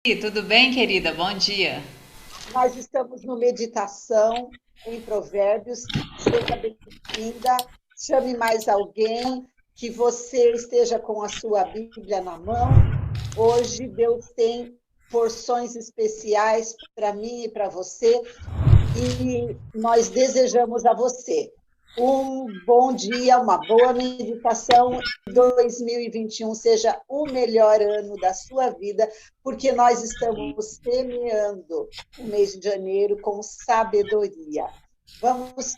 E tudo bem, querida? Bom dia. Nós estamos no Meditação em Provérbios. Seja bem-vinda. Chame mais alguém, que você esteja com a sua Bíblia na mão. Hoje, Deus tem porções especiais para mim e para você, e nós desejamos a você um bom dia, uma boa meditação. 2021 seja o melhor ano da sua vida, porque nós estamos semeando o mês de janeiro com sabedoria. Vamos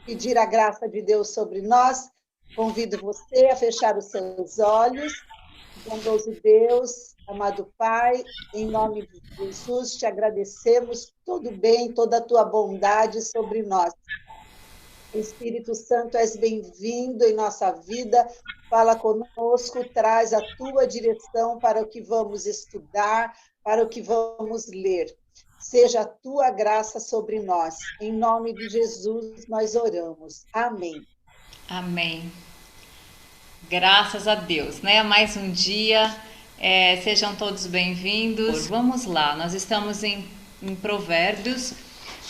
pedir a graça de Deus sobre nós. Convido você a fechar os seus olhos. Bondoso Deus, amado Pai, em nome de Jesus, te agradecemos todo bem, toda a tua bondade sobre nós. Espírito Santo, és bem-vindo em nossa vida. Fala conosco, traz a tua direção para o que vamos estudar, para o que vamos ler. Seja a tua graça sobre nós. Em nome de Jesus, nós oramos. Amém. Amém. Graças a Deus, né? Mais um dia. Sejam todos bem-vindos. Vamos lá, nós estamos em Provérbios.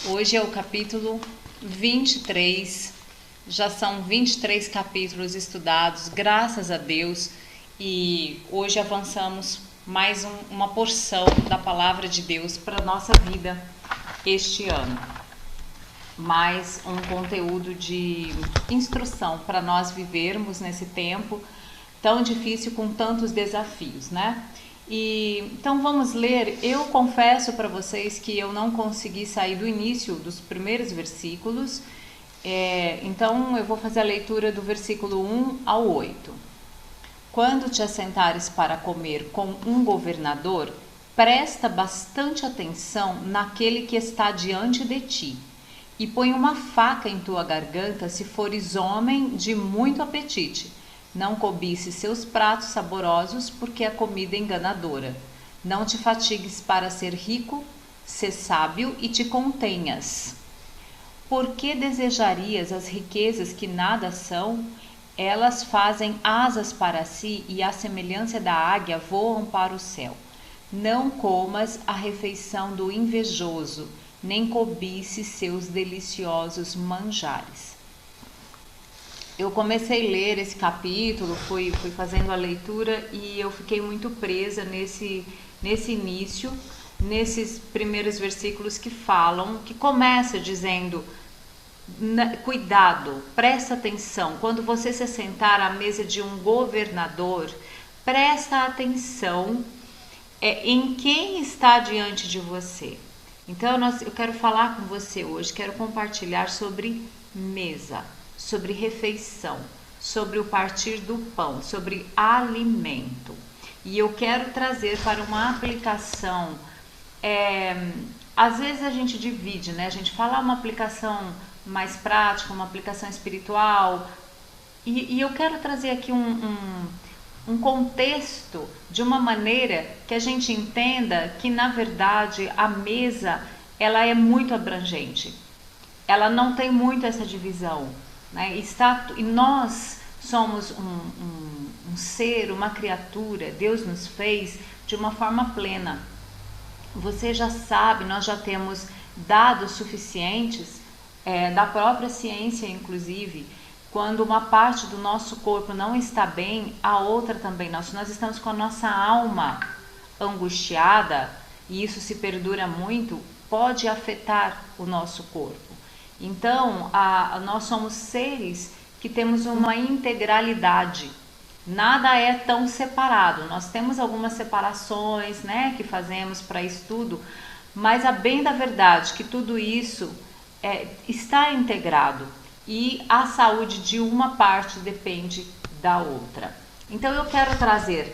Hoje é o capítulo 23. Já são 23 capítulos estudados, graças a Deus. E hoje avançamos mais uma porção da palavra de Deus para a nossa vida este ano. Mais um conteúdo de instrução para nós vivermos nesse tempo tão difícil com tantos desafios, né? E então vamos ler. Eu confesso para vocês que eu não consegui sair do início dos primeiros versículos. Então eu vou fazer a leitura do versículo 1 ao 8. Quando te assentares para comer com um governador, presta bastante atenção naquele que está diante de ti, e põe uma faca em tua garganta se fores homem de muito apetite. Não cobices seus pratos saborosos, porque a comida é enganadora. Não te fatigues para ser rico, sê sábio e te contenhas. Por que desejarias as riquezas que nada são? Elas fazem asas para si e, à semelhança da águia, voam para o céu. Não comas a refeição do invejoso, nem cobices seus deliciosos manjares. Eu comecei a ler esse capítulo, fui fazendo a leitura e eu fiquei muito presa nesse início, nesses primeiros versículos que começa dizendo: cuidado, presta atenção, quando você se sentar à mesa de um governador, presta atenção em quem está diante de você. Então eu quero falar com você hoje, quero compartilhar sobre mesa, sobre refeição, sobre o partir do pão, sobre alimento. E eu quero trazer para uma aplicação. Às vezes a gente divide, né? A gente fala uma aplicação mais prática, uma aplicação espiritual. E eu quero trazer aqui um contexto de uma maneira que a gente entenda que, na verdade, a mesa ela é muito abrangente. Ela não tem muito essa divisão, né? E nós somos um ser, uma criatura. Deus nos fez de uma forma plena. Você já sabe, nós já temos dados suficientes, da própria ciência, inclusive, quando uma parte do nosso corpo não está bem, a outra também não. Se nós estamos com a nossa alma angustiada, e isso se perdura muito, pode afetar o nosso corpo. Então, nós somos seres que temos uma integralidade. Nada é tão separado. Nós temos algumas separações, né, que fazemos para estudo, mas a bem da verdade que tudo isso está integrado e a saúde de uma parte depende da outra. Então eu quero trazer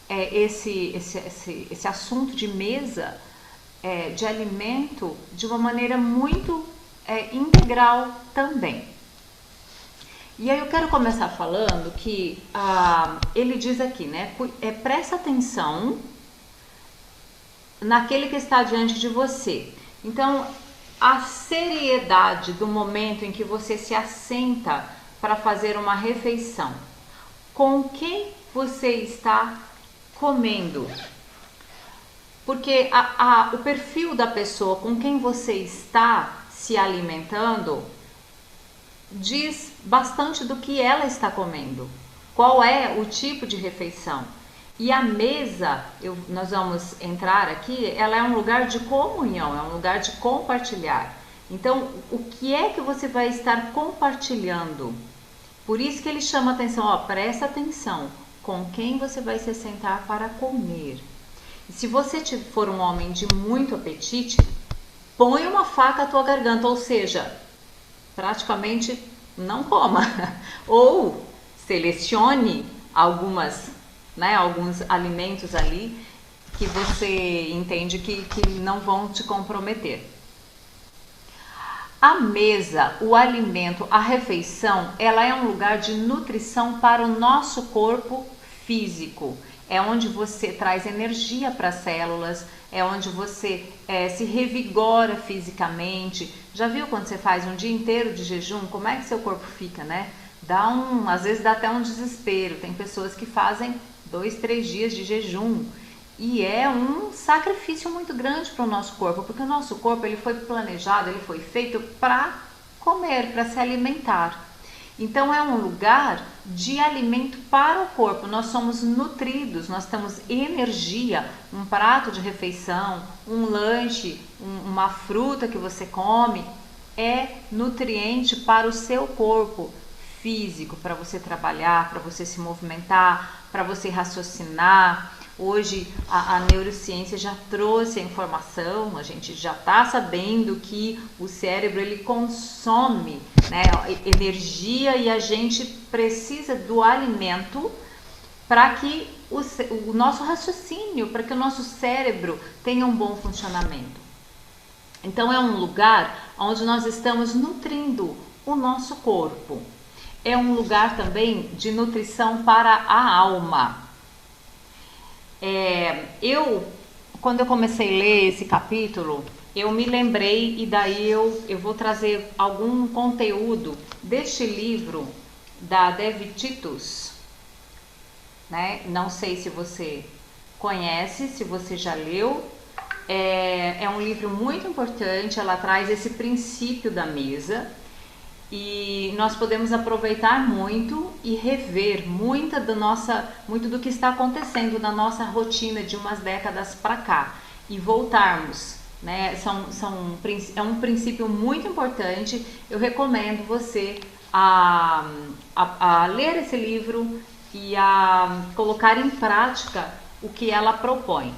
esse assunto de mesa, de alimento, de uma maneira muito integral também. E aí eu quero começar falando que ele diz aqui, né? Presta atenção naquele que está diante de você. Então, a seriedade do momento em que você se assenta para fazer uma refeição. Com quem você está comendo? Porque o perfil da pessoa com quem você está se alimentando diz bastante do que ela está comendo, qual é o tipo de refeição. E a mesa, nós vamos entrar aqui, ela é um lugar de comunhão, é um lugar de compartilhar. Então, o que é que você vai estar compartilhando? Por isso que ele chama atenção, ó, presta atenção, com quem você vai se sentar para comer. E se você for um homem de muito apetite, põe uma faca à tua garganta, ou seja, praticamente não coma. Ou selecione alguns alimentos ali que você entende que não vão te comprometer. A mesa, o alimento, a refeição, ela é um lugar de nutrição para o nosso corpo físico. É onde você traz energia para as células, é onde você se revigora fisicamente. Já viu quando você faz um dia inteiro de jejum, como é que seu corpo fica, né? Às vezes dá até um desespero. Tem pessoas que fazem 2, 3 dias de jejum. E é um sacrifício muito grande para o nosso corpo, porque o nosso corpo ele foi planejado, ele foi feito para comer, para se alimentar. Então é um lugar de alimento para o corpo, nós somos nutridos, nós temos energia, um prato de refeição, um lanche, uma fruta que você come, é nutriente para o seu corpo físico, para você trabalhar, para você se movimentar, para você raciocinar. Hoje a neurociência já trouxe a informação, a gente já está sabendo que o cérebro ele consome, né, energia, e a gente precisa do alimento para que o nosso raciocínio, para que o nosso cérebro tenha um bom funcionamento. Então é um lugar onde nós estamos nutrindo o nosso corpo. É um lugar também de nutrição para a alma. Quando eu comecei a ler esse capítulo, eu me lembrei, e daí eu vou trazer algum conteúdo deste livro da Dev Titus, né? Não sei se você conhece, se você já leu. É um livro muito importante, ela traz esse princípio da mesa. E nós podemos aproveitar muito e rever muito do que está acontecendo na nossa rotina de umas décadas para cá e voltarmos, né? É um princípio muito importante. Eu recomendo você a ler esse livro e a colocar em prática o que ela propõe.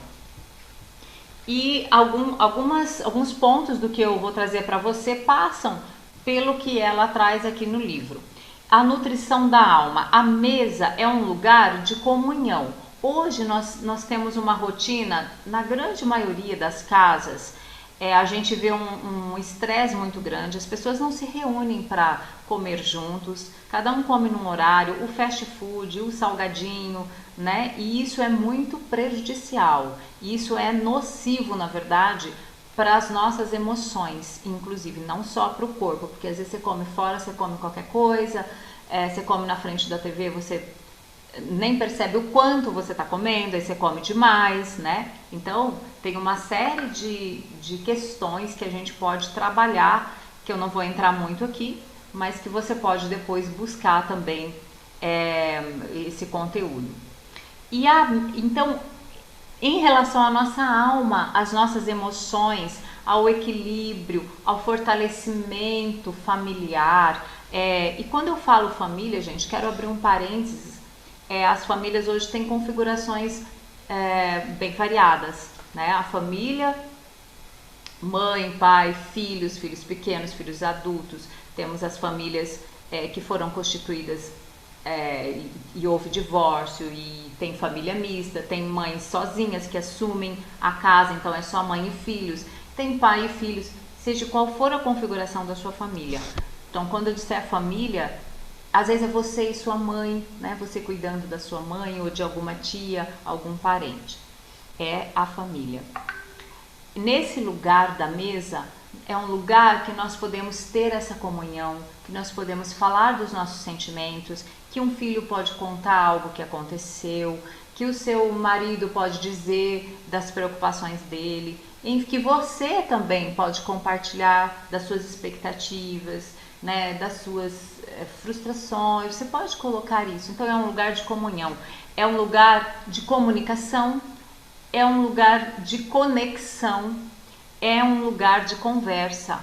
E alguns pontos do que eu vou trazer para você passam pelo que ela traz aqui no livro. A nutrição da alma. A mesa é um lugar de comunhão. Hoje nós temos uma rotina, na grande maioria das casas, a gente vê um estresse muito grande, as pessoas não se reúnem para comer juntos, cada um come num horário, o fast food, o salgadinho, né? E isso é muito prejudicial, isso é nocivo, na verdade, para as nossas emoções, inclusive, não só para o corpo, porque às vezes você come fora, você come qualquer coisa, você come na frente da TV, você nem percebe o quanto você está comendo, aí você come demais, né? Então, tem uma série de questões que a gente pode trabalhar, que eu não vou entrar muito aqui, mas que você pode depois buscar também esse conteúdo. Então, em relação à nossa alma, às nossas emoções, ao equilíbrio, ao fortalecimento familiar. E quando eu falo família, gente, quero abrir um parênteses. As famílias hoje têm configurações bem variadas, né? A família, mãe, pai, filhos pequenos, filhos adultos. Temos as famílias que foram constituídas e houve divórcio, e tem família mista, tem mães sozinhas que assumem a casa, então é só mãe e filhos, tem pai e filhos, seja qual for a configuração da sua família. Então, quando eu disser família, às vezes é você e sua mãe, né? Você cuidando da sua mãe ou de alguma tia, algum parente. É a família. Nesse lugar da mesa, é um lugar que nós podemos ter essa comunhão, que nós podemos falar dos nossos sentimentos, que um filho pode contar algo que aconteceu, que o seu marido pode dizer das preocupações dele, em que você também pode compartilhar das suas expectativas, né, das suas frustrações. Você pode colocar isso. Então é um lugar de comunhão, é um lugar de comunicação, é um lugar de conexão, é um lugar de conversa.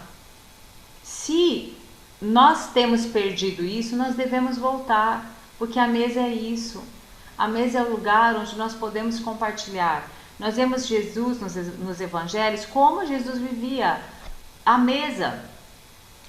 Se nós temos perdido isso, nós devemos voltar, porque a mesa é isso. A mesa é o lugar onde nós podemos compartilhar. Nós vemos Jesus nos evangelhos, como Jesus vivia a mesa.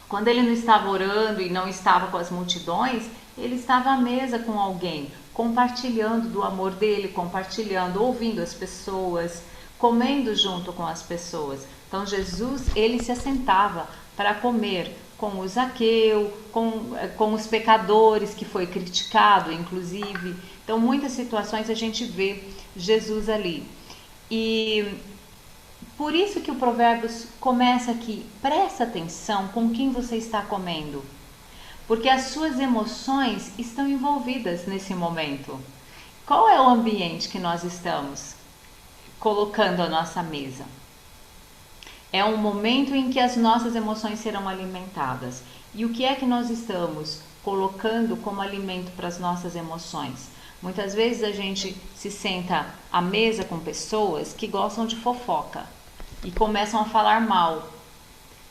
Quando ele não estava orando e não estava com as multidões, ele estava à mesa com alguém, compartilhando do amor dele, compartilhando, ouvindo as pessoas, comendo junto com as pessoas. Então Jesus, ele se assentava para comer com o Zaqueu, com os pecadores, que foi criticado, inclusive. Então, muitas situações a gente vê Jesus ali. E por isso que o Provérbios começa aqui. Presta atenção com quem você está comendo, porque as suas emoções estão envolvidas nesse momento. Qual é o ambiente que nós estamos colocando a nossa mesa? É um momento em que as nossas emoções serão alimentadas. E o que é que nós estamos colocando como alimento para as nossas emoções? Muitas vezes a gente se senta à mesa com pessoas que gostam de fofoca e começam a falar mal.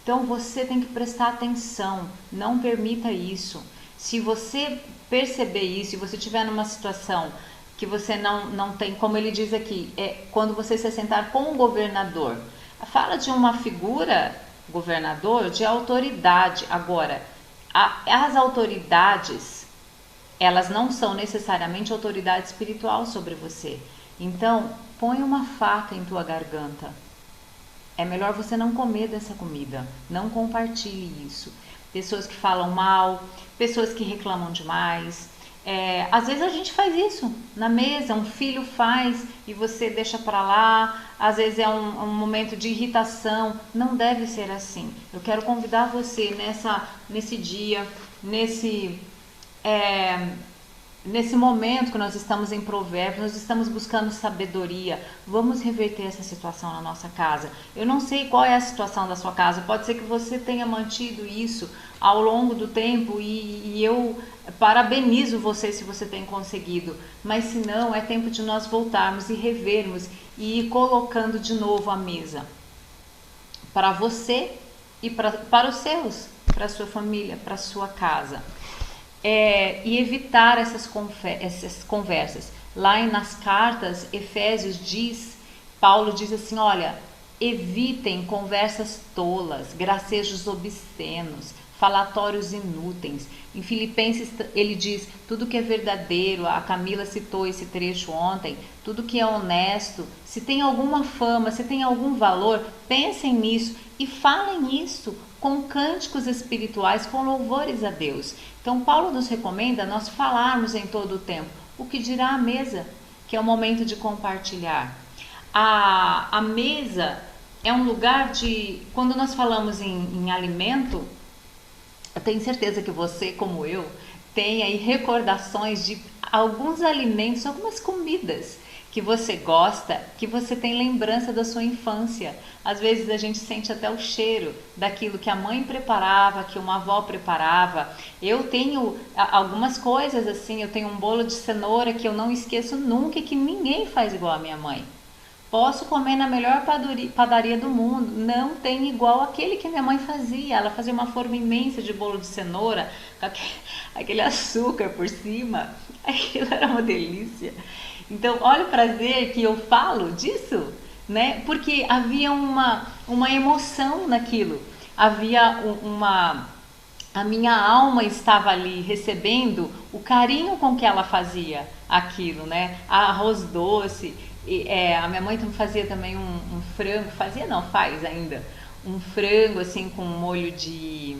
Então você tem que prestar atenção, não permita isso. Se você perceber isso, se você estiver numa situação que você não tem, como ele diz aqui, é quando você se sentar com o governador. Fala de uma figura, governador, de autoridade. Agora, as autoridades, elas não são necessariamente autoridade espiritual sobre você. Então, põe uma faca em tua garganta. É melhor você não comer dessa comida. Não compartilhe isso. Pessoas que falam mal, pessoas que reclamam demais. Às vezes a gente faz isso na mesa, um filho faz e você deixa para lá, às vezes é um momento de irritação, não deve ser assim. Eu quero convidar você nesse dia, nesse momento que nós estamos em Provérbios, nós estamos buscando sabedoria. Vamos reverter essa situação na nossa casa. Eu não sei qual é a situação da sua casa, pode ser que você tenha mantido isso ao longo do tempo e eu parabenizo você se você tem conseguido, mas se não, é tempo de nós voltarmos e revermos e ir colocando de novo a mesa para você e para os seus, para a sua família, para a sua casa. E evitar essas conversas. Lá nas cartas, Efésios Paulo diz assim, olha, evitem conversas tolas, gracejos obscenos, falatórios inúteis. Em Filipenses ele diz, tudo que é verdadeiro, a Camila citou esse trecho ontem, tudo que é honesto, se tem alguma fama, se tem algum valor, pensem nisso e falem isso com cânticos espirituais, com louvores a Deus. Então Paulo nos recomenda nós falarmos em todo o tempo, o que dirá a mesa, que é o momento de compartilhar. A mesa é um lugar de, quando nós falamos em alimento, eu tenho certeza que você, como eu, tem aí recordações de alguns alimentos, algumas comidas que você gosta, que você tem lembrança da sua infância. Às vezes a gente sente até o cheiro daquilo que a mãe preparava, que uma avó preparava. Eu tenho algumas coisas assim, eu tenho um bolo de cenoura que eu não esqueço nunca e que ninguém faz igual a minha mãe. Posso comer na melhor padaria do mundo, não tem igual aquele que minha mãe fazia. Ela fazia uma forma imensa de bolo de cenoura, com aquele açúcar por cima, aquilo era uma delícia. Então, olha o prazer que eu falo disso, né? Porque havia uma emoção naquilo, havia a minha alma estava ali recebendo o carinho com que ela fazia aquilo, né? Arroz doce. A minha mãe fazia também um frango, fazia não, faz ainda, um frango assim com molho de,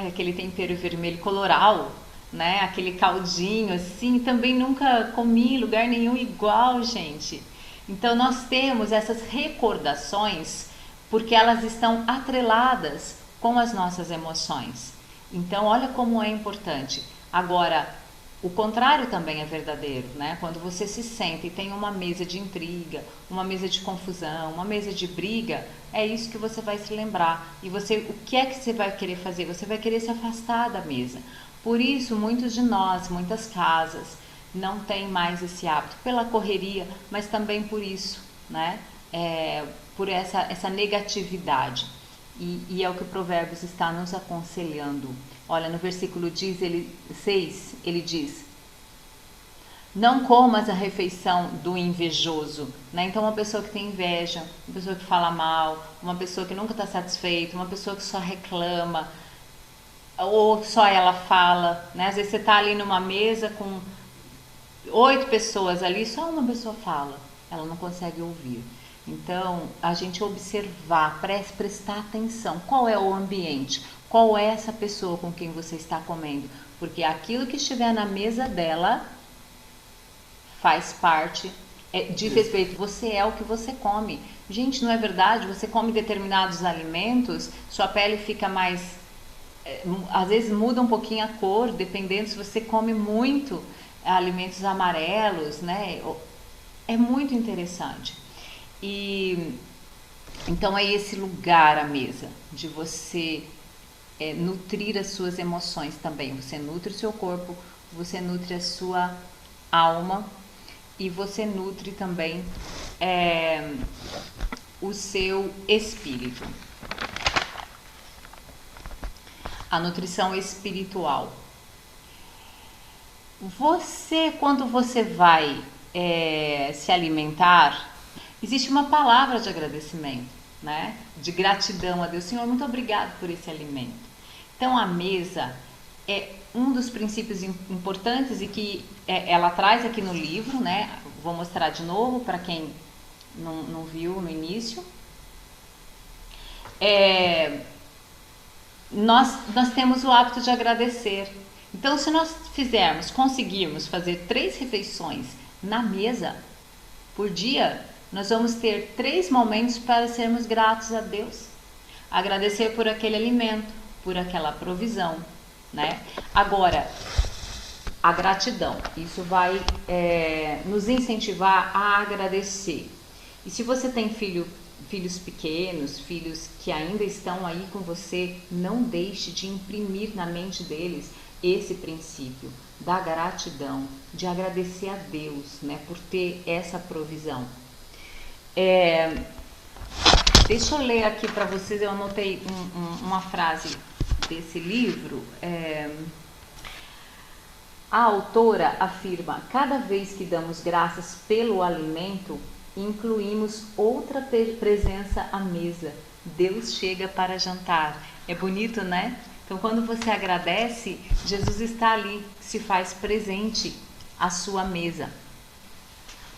aquele tempero vermelho coloral, né? Aquele caldinho assim, também nunca comi em lugar nenhum igual, gente. Então nós temos essas recordações porque elas estão atreladas com as nossas emoções. Então olha como é importante. Agora, O contrário também é verdadeiro, né? Quando você se senta e tem uma mesa de intriga, uma mesa de confusão, uma mesa de briga, é isso que você vai se lembrar. E você, o que é que você vai querer fazer? Você vai querer se afastar da mesa. Por isso, muitos de nós, muitas casas, não têm mais esse hábito, pela correria, mas também por isso, né? Por essa negatividade. E é o que o Provérbios está nos aconselhando. Olha, no versículo 6, ele diz: não comas a refeição do invejoso, né? Então, uma pessoa que tem inveja, uma pessoa que fala mal, uma pessoa que nunca está satisfeita, uma pessoa que só reclama, ou só ela fala, né? Às vezes você está ali numa mesa com 8 pessoas ali, só uma pessoa fala, ela não consegue ouvir. Então, a gente observar, prestar atenção, qual é o ambiente, qual é essa pessoa com quem você está comendo, porque aquilo que estiver na mesa dela faz parte, diz respeito, você é o que você come. Gente, não é verdade? Você come determinados alimentos, sua pele fica mais, às vezes muda um pouquinho a cor, dependendo se você come muito alimentos amarelos, né? É muito interessante. E então é esse lugar, a mesa, de você nutrir as suas emoções também. Você nutre o seu corpo, você nutre a sua alma e você nutre também o seu espírito. A nutrição espiritual. Você, quando você vai se alimentar, existe uma palavra de agradecimento, né? De gratidão a Deus. Senhor, muito obrigado por esse alimento. Então, a mesa é um dos princípios importantes e que ela traz aqui no livro, né? Vou mostrar de novo para quem não viu no início. Nós temos o hábito de agradecer. Então, se nós conseguirmos fazer 3 refeições na mesa por dia, nós vamos ter 3 momentos para sermos gratos a Deus. Agradecer por aquele alimento, por aquela provisão, né? Agora, a gratidão, isso vai nos incentivar a agradecer. E se você tem filhos pequenos, filhos que ainda estão aí com você, não deixe de imprimir na mente deles esse princípio da gratidão, de agradecer a Deus, né, por ter essa provisão. Deixa eu ler aqui para vocês, eu anotei uma frase desse livro. A autora afirma: cada vez que damos graças pelo alimento, incluímos outra presença à mesa. Deus chega para jantar. É bonito, né? Então, quando você agradece, Jesus está ali, se faz presente à sua mesa.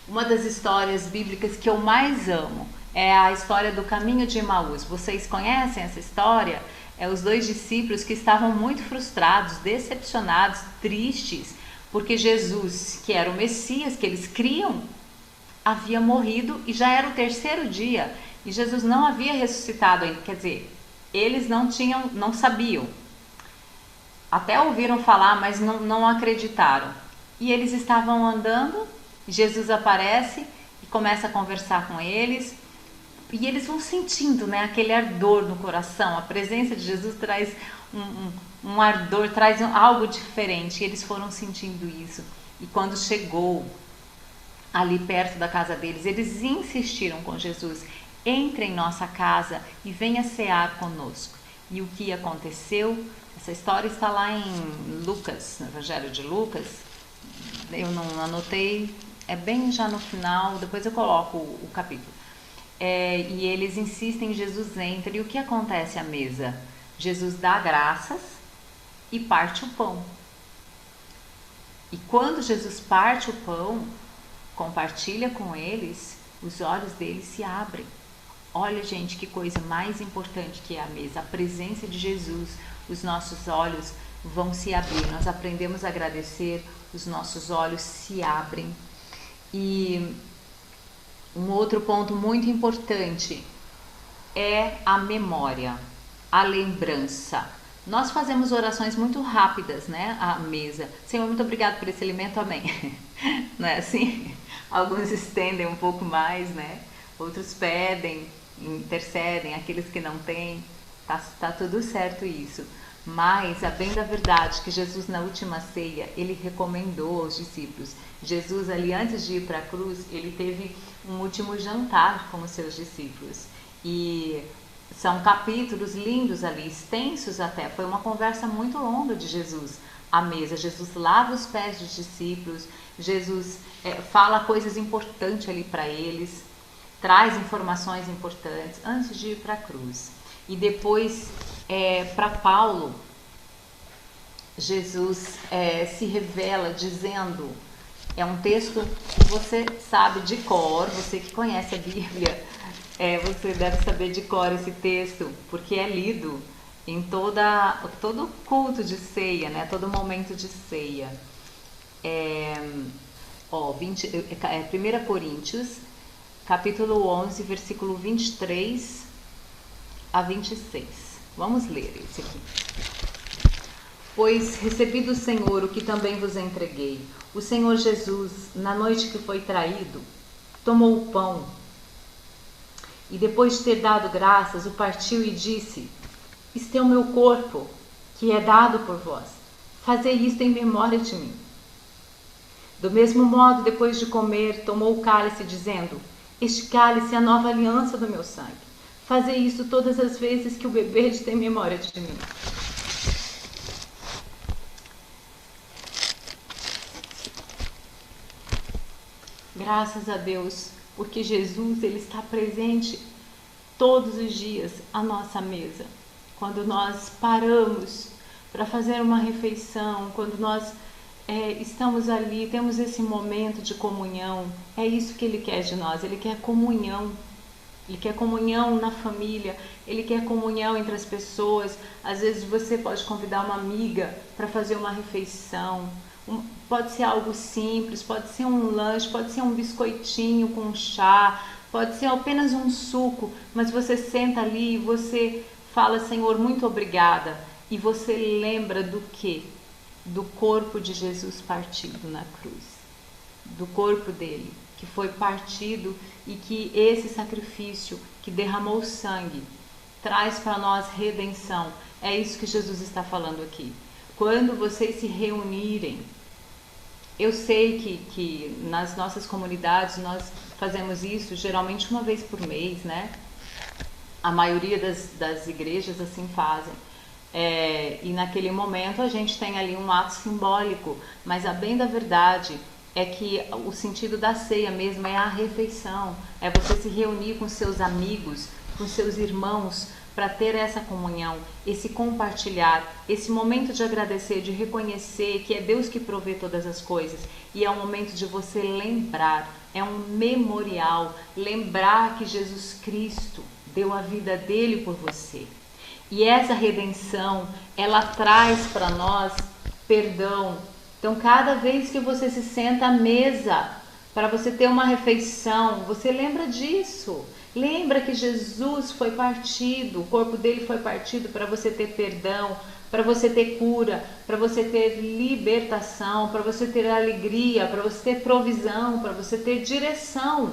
Uma das histórias bíblicas que eu mais amo é a história do caminho de Emaús. Vocês conhecem essa história? Os 2 discípulos que estavam muito frustrados, decepcionados, tristes, porque Jesus, que era o Messias que eles criam, havia morrido e já era o 3º dia e Jesus não havia ressuscitado ainda. Quer dizer, eles não sabiam. Até ouviram falar, mas não acreditaram. E eles estavam andando, Jesus aparece e começa a conversar com eles. E eles vão sentindo, né, aquele ardor no coração. A presença de Jesus traz um ardor, traz algo diferente. E eles foram sentindo isso. E quando chegou ali perto da casa deles, eles insistiram com Jesus: entre em nossa casa e venha cear conosco. E o que aconteceu? Essa história está lá em Lucas, no Evangelho de Lucas. Eu não anotei, é bem já no final, depois eu coloco o capítulo. E eles insistem, Jesus entra, e o que acontece à mesa? Jesus dá graças e parte o pão. E quando Jesus parte o pão, compartilha com eles, os olhos deles se abrem. Olha, gente, que coisa mais importante que é a mesa, a presença de Jesus. Os nossos olhos vão se abrir, nós aprendemos a agradecer, os nossos olhos se abrem. E um outro ponto muito importante é a memória, a lembrança. Nós fazemos orações muito rápidas, né, à mesa. Senhor, muito obrigado por esse alimento, amém. Não é assim? Alguns estendem um pouco mais, né? Outros pedem, intercedem, aqueles que não têm. Tá tudo certo isso. Mas, a bem da verdade, que Jesus na última ceia, ele recomendou aos discípulos. Jesus ali, antes de ir para a cruz, ele teve um último jantar com os seus discípulos. E são capítulos lindos ali, extensos até. Foi uma conversa muito longa de Jesus à mesa. Jesus lava os pés dos discípulos, Jesus fala coisas importantes ali para eles, traz informações importantes antes de ir para a cruz. E depois, para Paulo, Jesus se revela dizendo, é um texto que você sabe de cor, você que conhece a Bíblia, você deve saber de cor esse texto, porque é lido em todo culto de ceia, né? Todo momento de ceia. 1 Coríntios, capítulo 11, versículo 23 a 26. Vamos ler esse aqui. Pois recebi do Senhor o que também vos entreguei. O Senhor Jesus, na noite que foi traído, tomou o pão e depois de ter dado graças, o partiu e disse: Este é o meu corpo, que é dado por vós. Fazei isto em memória de mim. Do mesmo modo, depois de comer, tomou o cálice, dizendo: Este cálice é a nova aliança do meu sangue. Fazei isto todas as vezes que o beberdes em memória de mim. Graças a Deus, porque Jesus, ele está presente todos os dias à nossa mesa. Quando nós paramos para fazer uma refeição, quando nós estamos ali, temos esse momento de comunhão, é isso que ele quer de nós, ele quer comunhão. Ele quer comunhão na família, ele quer comunhão entre as pessoas. Às vezes você pode convidar uma amiga para fazer uma refeição. Pode ser algo simples, pode ser um lanche, pode ser um biscoitinho com chá, pode ser apenas um suco, mas você senta ali e você fala: Senhor, muito obrigada. E você lembra do quê? Do corpo de Jesus partido na cruz. Do corpo dele, que foi partido e que esse sacrifício que derramou sangue traz para nós redenção. É isso que Jesus está falando aqui. Quando vocês se reunirem, eu sei que nas nossas comunidades nós fazemos isso geralmente uma vez por mês, né? A maioria das igrejas assim fazem. E naquele momento a gente tem ali um ato simbólico, mas a bem da verdade é que o sentido da ceia mesmo é a refeição, é você se reunir com seus amigos, com seus irmãos, para ter essa comunhão, esse compartilhar, esse momento de agradecer, de reconhecer que é Deus que provê todas as coisas. E é um momento de você lembrar, é um memorial, lembrar que Jesus Cristo deu a vida dele por você. E essa redenção, ela traz para nós perdão. Então, cada vez que você se senta à mesa para você ter uma refeição, você lembra disso. Lembra que Jesus foi partido, o corpo dele foi partido para você ter perdão, para você ter cura, para você ter libertação, para você ter alegria, para você ter provisão, para você ter direção.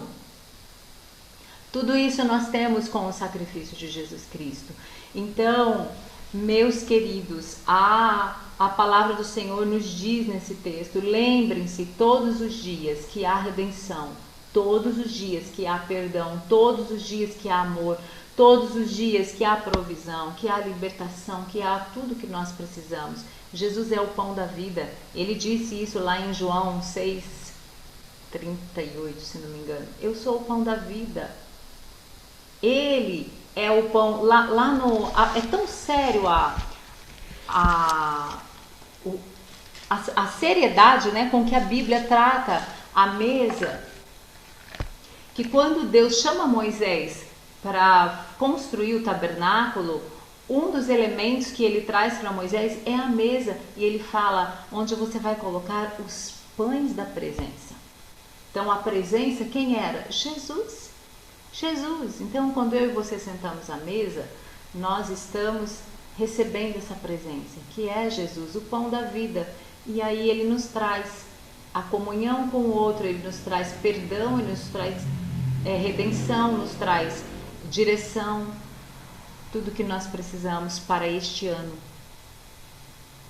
Tudo isso nós temos com o sacrifício de Jesus Cristo. Então, meus queridos, a palavra do Senhor nos diz nesse texto: lembrem-se todos os dias que há redenção, todos os dias que há perdão, todos os dias que há amor, todos os dias que há provisão, que há libertação, que há tudo que nós precisamos. Jesus é o pão da vida. Ele disse isso lá em João 6:38, se não me engano. Eu sou o pão da vida. Ele é o pão. É tão sério a seriedade, né, com que a Bíblia trata a mesa, que quando Deus chama Moisés para construir o tabernáculo, um dos elementos que ele traz para Moisés é a mesa, e ele fala onde você vai colocar os pães da presença. Então a presença, quem era? Jesus. Jesus. Então, quando eu e você sentamos à mesa, nós estamos recebendo essa presença, que é Jesus, o pão da vida. E aí ele nos traz a comunhão com o outro, ele nos traz perdão, ele nos traz redenção, nos traz direção, tudo que nós precisamos para este ano.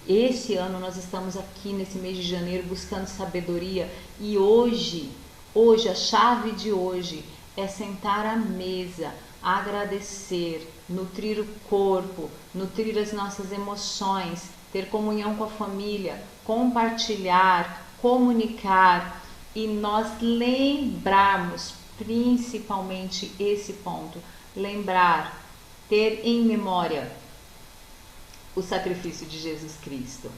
Esse ano nós estamos aqui nesse mês de janeiro buscando sabedoria, e hoje a chave de hoje é sentar à mesa, agradecer, nutrir o corpo, nutrir as nossas emoções, ter comunhão com a família, compartilhar, comunicar, e nós lembrarmos principalmente esse ponto, lembrar, ter em memória o sacrifício de Jesus Cristo.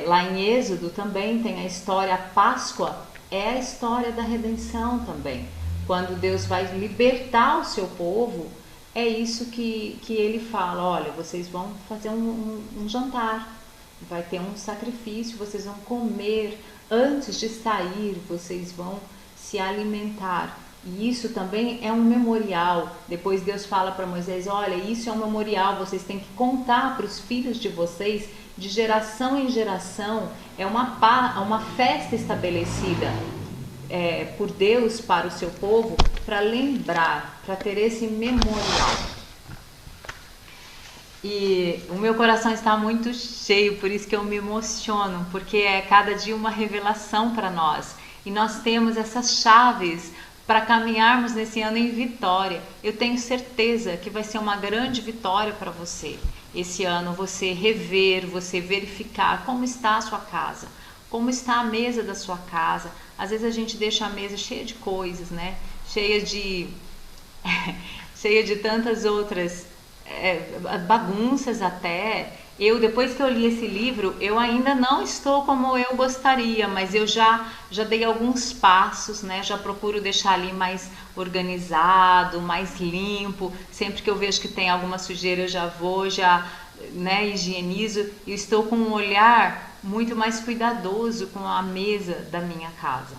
Lá em Êxodo também tem a história, a Páscoa é a história da redenção também. Quando Deus vai libertar o seu povo, é isso que ele fala: olha, vocês vão fazer um jantar, vai ter um sacrifício, vocês vão comer, antes de sair vocês vão se alimentar. E isso também é um memorial. Depois Deus fala para Moisés: olha, isso é um memorial, vocês têm que contar para os filhos de vocês, de geração em geração. É uma festa estabelecida por Deus para o seu povo, para lembrar, para ter esse memorial. E o meu coração está muito cheio, por isso que eu me emociono, porque é cada dia uma revelação para nós. E nós temos essas chaves para caminharmos nesse ano em vitória. Eu tenho certeza que vai ser uma grande vitória para você. Esse ano você rever, você verificar como está a sua casa, como está a mesa da sua casa. Às vezes a gente deixa a mesa cheia de coisas, né? Cheia de tantas outras bagunças até. Depois que eu li esse livro, eu ainda não estou como eu gostaria, mas eu já dei alguns passos, né? Já procuro deixar ali mais organizado, mais limpo. Sempre que eu vejo que tem alguma sujeira, eu já vou, né, higienizo. E estou com um olhar muito mais cuidadoso com a mesa da minha casa.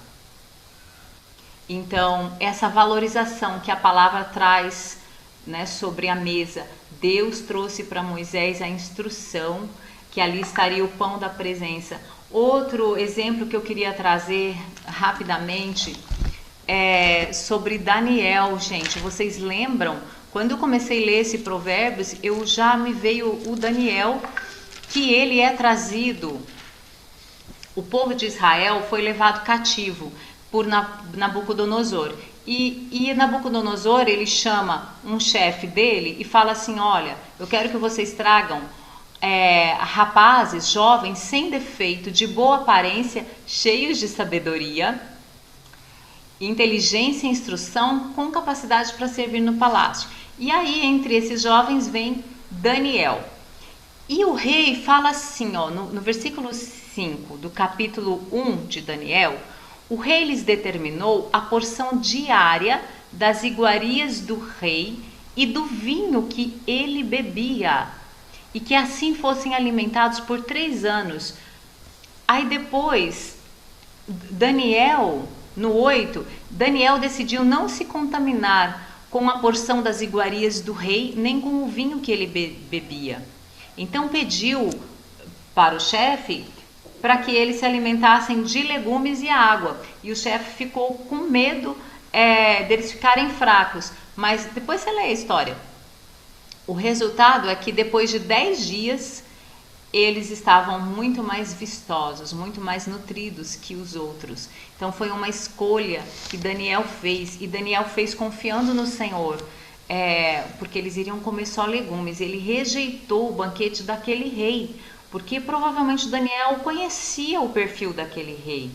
Então, essa valorização que a palavra traz, né, sobre a mesa. Deus trouxe para Moisés a instrução que ali estaria o pão da presença. Outro exemplo que eu queria trazer rapidamente é sobre Daniel, gente. Vocês lembram? Quando eu comecei a ler esse Provérbios, já me veio o Daniel, que ele é trazido. O povo de Israel foi levado cativo por Nabucodonosor. E Nabucodonosor, ele chama um chefe dele e fala assim: olha, eu quero que vocês tragam rapazes, jovens, sem defeito, de boa aparência, cheios de sabedoria, inteligência e instrução, com capacidade para servir no palácio. E aí, entre esses jovens, vem Daniel. E o rei fala assim, ó, no versículo 5 do capítulo 1 de Daniel: o rei lhes determinou a porção diária das iguarias do rei e do vinho que ele bebia, e que assim fossem alimentados por 3 anos. Aí depois, Daniel, no 8, Daniel decidiu não se contaminar com a porção das iguarias do rei, nem com o vinho que ele bebia. Então pediu para o chefe para que eles se alimentassem de legumes e água. E o chefe ficou com medo deles ficarem fracos. Mas depois você lê a história. O resultado é que depois de 10 dias, eles estavam muito mais vistosos, muito mais nutridos que os outros. Então foi uma escolha que Daniel fez. E Daniel fez confiando no Senhor. Porque eles iriam comer só legumes. Ele rejeitou o banquete daquele rei, porque provavelmente Daniel conhecia o perfil daquele rei,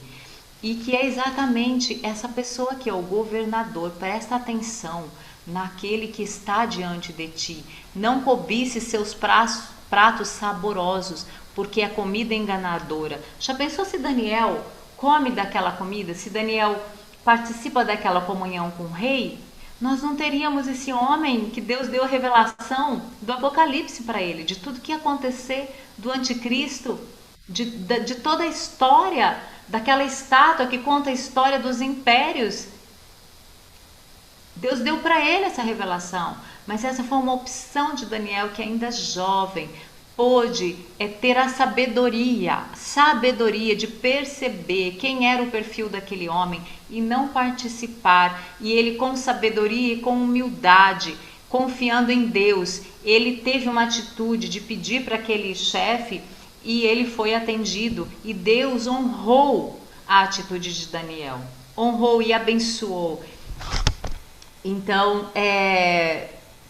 e que é exatamente essa pessoa que é o governador. Presta atenção naquele que está diante de ti. Não cobice seus pratos saborosos, porque é comida enganadora. Já pensou se Daniel come daquela comida? Se Daniel participa daquela comunhão com o rei? Nós não teríamos esse homem que Deus deu a revelação do Apocalipse para ele, de tudo que ia acontecer, do anticristo, de toda a história, daquela estátua que conta a história dos impérios. Deus deu para ele essa revelação, mas essa foi uma opção de Daniel, que ainda jovem, pôde ter a sabedoria de perceber quem era o perfil daquele homem e não participar. E ele, com sabedoria e com humildade, confiando em Deus, ele teve uma atitude de pedir para aquele chefe e ele foi atendido. E Deus honrou a atitude de Daniel, honrou e abençoou. Então,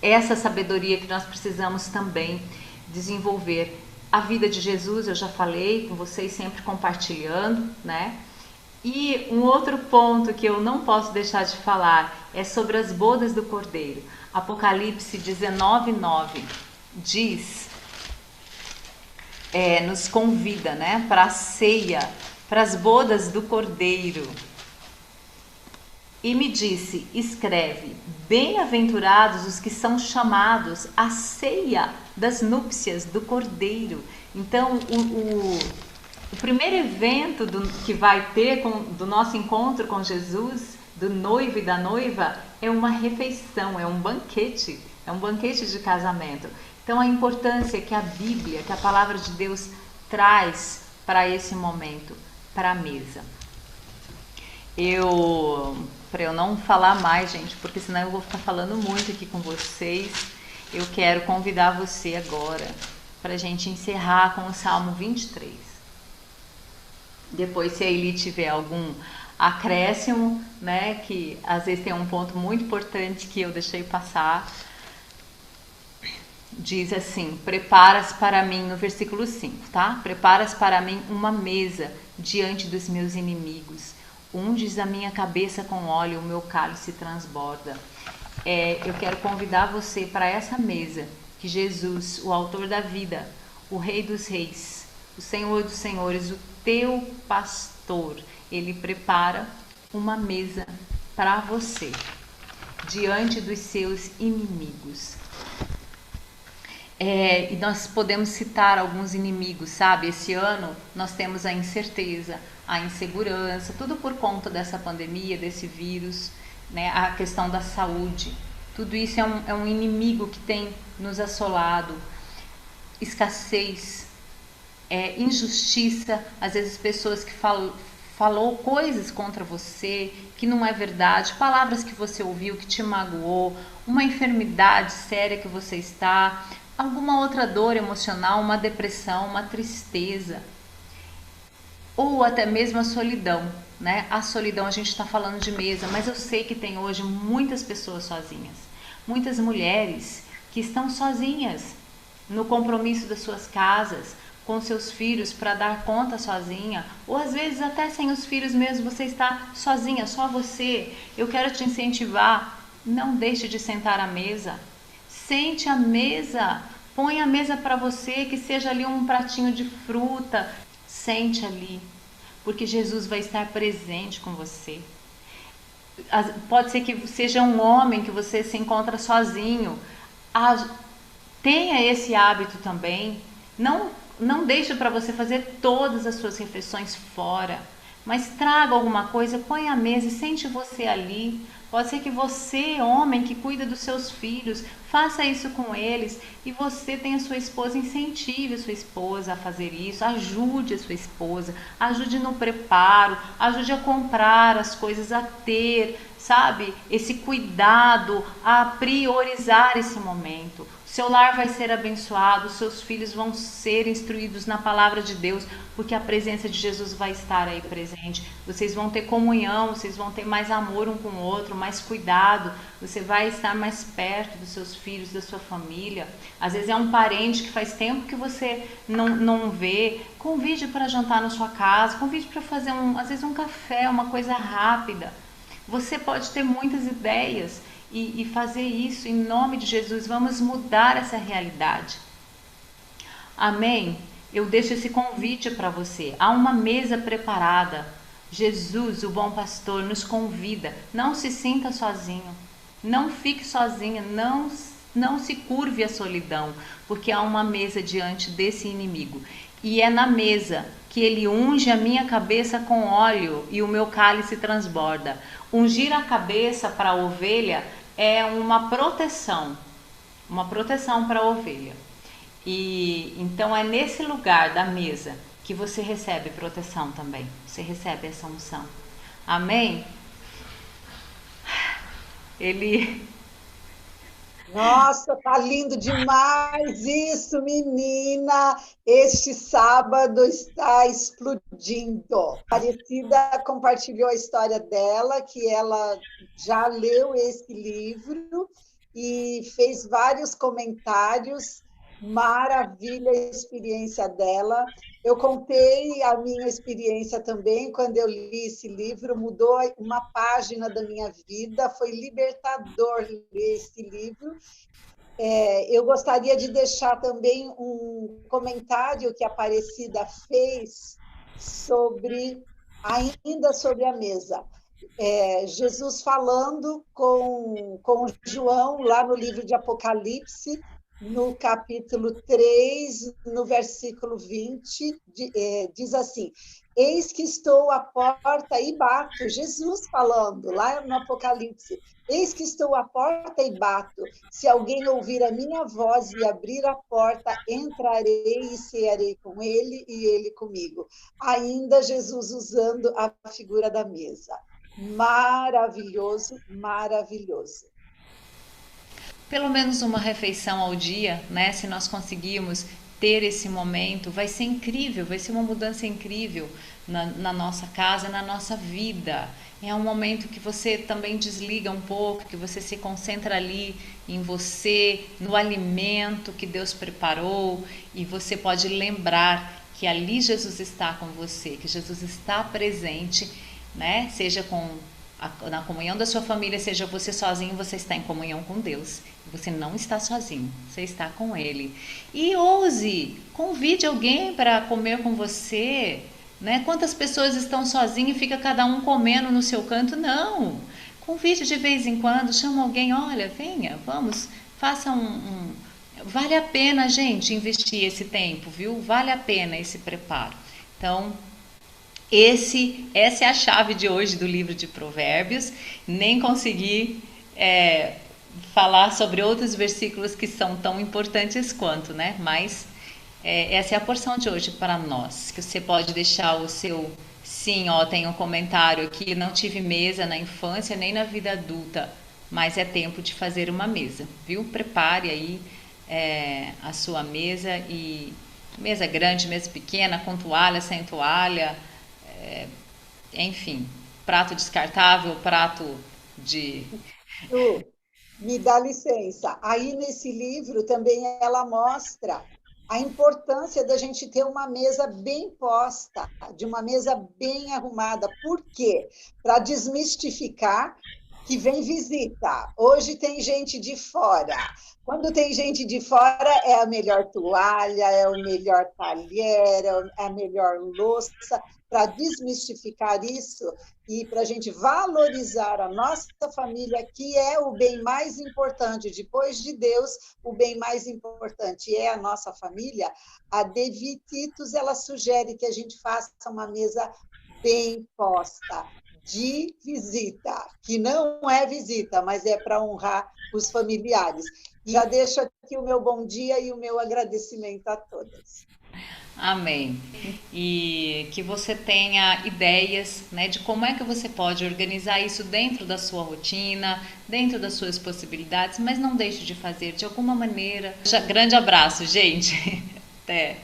essa sabedoria que nós precisamos também desenvolver. A vida de Jesus, eu já falei com vocês, sempre compartilhando, né? E um outro ponto que eu não posso deixar de falar é sobre as bodas do Cordeiro. Apocalipse 19:9 diz, nos convida, né, para a ceia, para as bodas do Cordeiro. E me disse, escreve, bem-aventurados os que são chamados à ceia das núpcias do Cordeiro. Então, o primeiro evento que vai ter do nosso encontro com Jesus, do noivo e da noiva, é uma refeição, é um banquete de casamento. Então, a importância que a Bíblia, que a palavra de Deus traz para esse momento, para a mesa. Para eu não falar mais, gente, porque senão eu vou ficar falando muito aqui com vocês, eu quero convidar você agora para a gente encerrar com o Salmo 23. Depois, se a Eli tiver algum acréscimo, né, que às vezes tem um ponto muito importante que eu deixei passar, diz assim, preparas para mim, no versículo 5, tá? Preparas para mim uma mesa diante dos meus inimigos. Unges a minha cabeça com óleo, o meu cálice transborda. Eu quero convidar você para essa mesa que Jesus, o autor da vida, o Rei dos Reis, o Senhor dos Senhores, o teu pastor, ele prepara uma mesa para você, diante dos seus inimigos. E nós podemos citar alguns inimigos, sabe? Esse ano nós temos a incerteza, a insegurança, tudo por conta dessa pandemia, desse vírus, né? A questão da saúde. Tudo isso é um inimigo que tem nos assolado. Escassez, injustiça, às vezes pessoas que falou coisas contra você, que não é verdade, palavras que você ouviu, que te magoou, uma enfermidade séria que você está, alguma outra dor emocional, uma depressão, uma tristeza, ou até mesmo a solidão, né? A solidão, a gente está falando de mesa, mas eu sei que tem hoje muitas pessoas sozinhas, muitas mulheres que estão sozinhas no compromisso das suas casas, com seus filhos para dar conta sozinha, ou às vezes até sem os filhos mesmo, você está sozinha, só você. Eu quero te incentivar, não deixe de sentar à mesa. Sente à mesa, põe a mesa para você, que seja ali um pratinho de fruta, sente ali, porque Jesus vai estar presente com você. Pode ser que seja um homem que você se encontra sozinho, tenha esse hábito também, não deixe para você fazer todas as suas refeições fora, mas traga alguma coisa, põe à mesa e sente você ali. Pode ser que você, homem que cuida dos seus filhos, faça isso com eles, e você tem a sua esposa, incentive a sua esposa a fazer isso, ajude a sua esposa, ajude no preparo, ajude a comprar as coisas, a ter, sabe, esse cuidado, a priorizar esse momento. Seu lar vai ser abençoado, seus filhos vão ser instruídos na palavra de Deus, porque a presença de Jesus vai estar aí presente. Vocês vão ter comunhão, vocês vão ter mais amor um com o outro, mais cuidado, você vai estar mais perto dos seus filhos, da sua família. Às vezes é um parente que faz tempo que você não vê, convide para jantar na sua casa, convide para fazer às vezes um café, uma coisa rápida. Você pode ter muitas ideias e fazer isso em nome de Jesus. Vamos mudar essa realidade. Amém? Eu deixo esse convite para você. Há uma mesa preparada. Jesus, o bom pastor, nos convida. Não se sinta sozinho. Não fique sozinha. Não se curve à solidão, porque há uma mesa diante desse inimigo. E é na mesa que ele unge a minha cabeça com óleo e o meu cálice transborda. Ungir a cabeça para a ovelha é uma proteção para a ovelha. E então é nesse lugar da mesa que você recebe proteção também. Você recebe essa unção. Amém? Ele Nossa, tá lindo demais isso, menina! Este sábado está explodindo. Aparecida compartilhou a história dela, que ela já leu esse livro e fez vários comentários. Maravilha a experiência dela. Eu contei a minha experiência também quando eu li esse livro, mudou uma página da minha vida, foi libertador ler esse livro. Eu gostaria de deixar também um comentário que a Aparecida fez ainda sobre a mesa. Jesus falando com João, lá no livro de Apocalipse, no capítulo 3, no versículo 20, diz assim: eis que estou à porta e bato. Jesus falando, lá no Apocalipse: eis que estou à porta e bato. Se alguém ouvir a minha voz e abrir a porta, entrarei e cearei com ele e ele comigo. Ainda Jesus usando a figura da mesa. Maravilhoso, maravilhoso. pelo menos uma refeição ao dia, né? Se nós conseguirmos ter esse momento, vai ser incrível, vai ser uma mudança incrível na nossa casa, na nossa vida. É um momento que você também desliga um pouco, que você se concentra ali em você, no alimento que Deus preparou, e você pode lembrar que ali Jesus está com você, que Jesus está presente, né? Seja na comunhão da sua família, seja você sozinho, você está em comunhão com Deus. Você não está sozinho, você está com Ele. E ouse, convide alguém para comer com você, né? Quantas pessoas estão sozinhas e fica cada um comendo no seu canto? Não. Convide de vez em quando, chama alguém, olha, venha, vamos, faça Vale a pena, gente, investir esse tempo, viu? Vale a pena esse preparo. Então, essa é a chave de hoje do livro de Provérbios. Nem consegui falar sobre outros versículos que são tão importantes quanto, né? Mas essa é a porção de hoje para nós. Que você pode deixar o seu sim, tem um comentário aqui. Não tive mesa na infância nem na vida adulta, mas é tempo de fazer uma mesa, viu? Prepare aí a sua mesa, e mesa grande, mesa pequena, com toalha, sem toalha. Enfim, prato descartável, prato de... Me dá licença. Aí, nesse livro, também ela mostra a importância da gente ter uma mesa bem posta, de uma mesa bem arrumada. Por quê? Para desmistificar que vem visita. Hoje tem gente de fora. Quando tem gente de fora, é a melhor toalha, é o melhor talher, é a melhor louça. Para desmistificar isso e para a gente valorizar a nossa família, que é o bem mais importante, depois de Deus, o bem mais importante é a nossa família, a Devi Titus, ela sugere que a gente faça uma mesa bem posta, de visita, que não é visita, mas é para honrar os familiares. Já deixo aqui o meu bom dia e o meu agradecimento a todas. Amém. E que você tenha ideias, né, de como é que você pode organizar isso dentro da sua rotina, dentro das suas possibilidades, mas não deixe de fazer de alguma maneira. Grande abraço, gente. Até.